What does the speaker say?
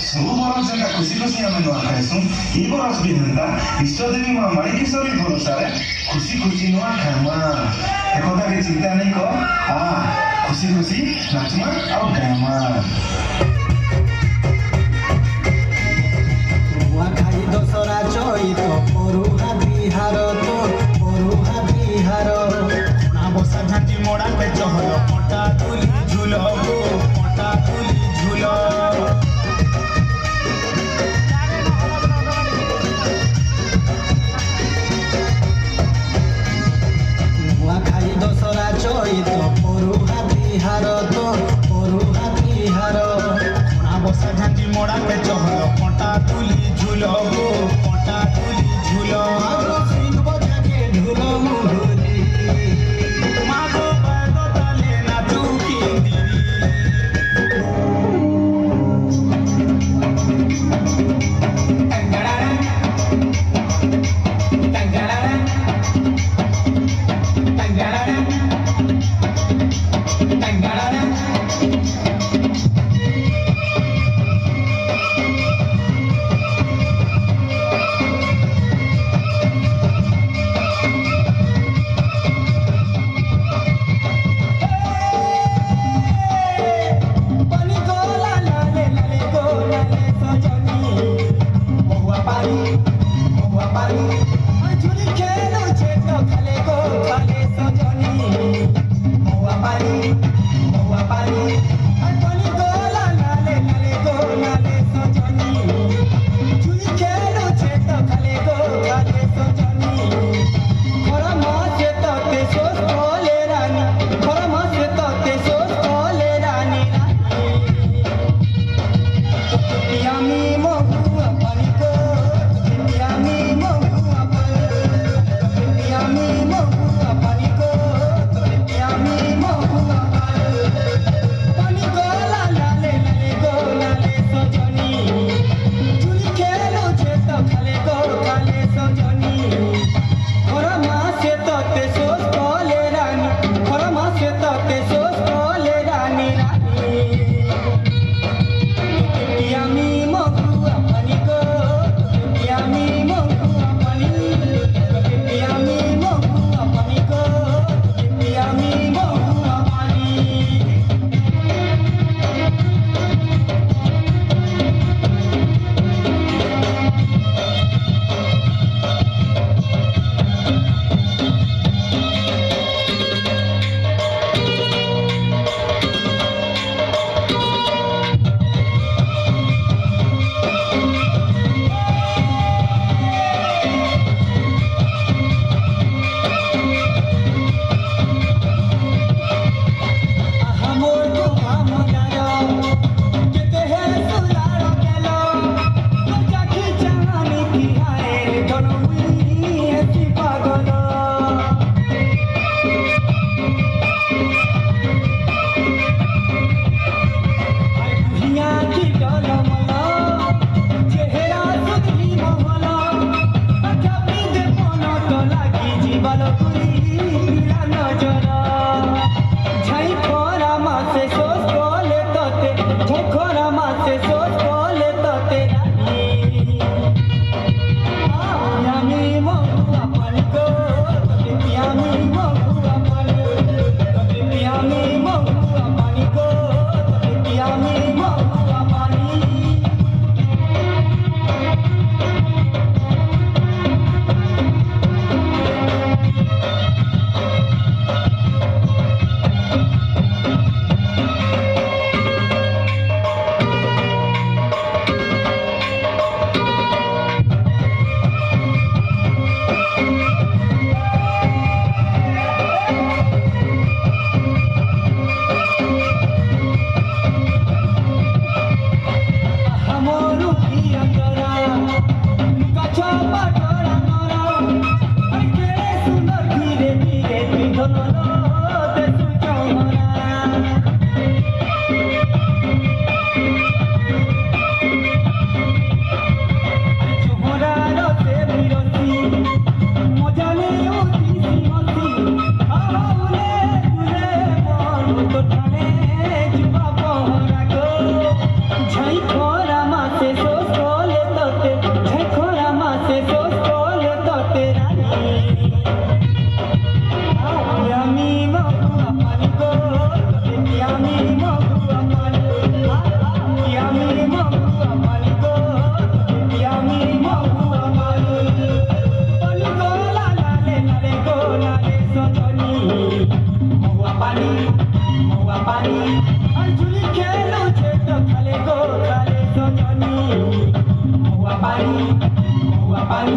ସବୁ ବରଷ ଯେନ୍ତା ଖୁସି ଖୁସି ଆମେ ନୂଆ ଖାଇସୁଁ ଇ ବରଷ ବି ହେନ୍ତା ଇଷ୍ଟଦେବୀ ମା ମାଣିକେଶ୍ୱରୀ ଭରସାରେ ଖୁସି ଖୁସି ନୂଆ ଖାଇମା ଏକଥାକେ ଚିନ୍ତା ନାଇଁ କର ଖୁସି ଖୁସି ନାଚମା ଆଉ ଗାଇମା ନୂଆଖାଇ ଦଶରା ଚଇତ ପରୁହା ବିହାର ତ ପରୁହା ବିହାର ବସା ଝାଣ୍ଟି ମୋଡ଼ା ପେଚ ହଲ ପଟା ତୁଲି ଝୁଲ ପଟା ତୁଲି ଝୁଲ ନୂଆଖାଇ ଦଶରା ଚଇତ ପରୁହା ବିହାର ତ ପରୁହା ବିହାର ବସା ଝାଣ୍ଟି ମୋଡ଼ା ପେଚ ହଲ ପଟା ତୁଲି ଝୁଲ ପଟା ତୁଲି ଝୁଲ ବଜାକେ ঢোল মুহুরি মাগো বাদ তালে নাচু কিন্দিরি টাঙ্গাড়াড়া টাঙ্গাড়াড়া টাঙ্গাড়াড়া টাঙ্গাড়াড়া পানি গো তুমি আমি মহুয়া পানি পানি গো লালে লালে গো লালে সজনী মহুয়া পানি আর ঝুলি খেলুছে তো খালে গো খালে সজনী মহুয়া পানি পানি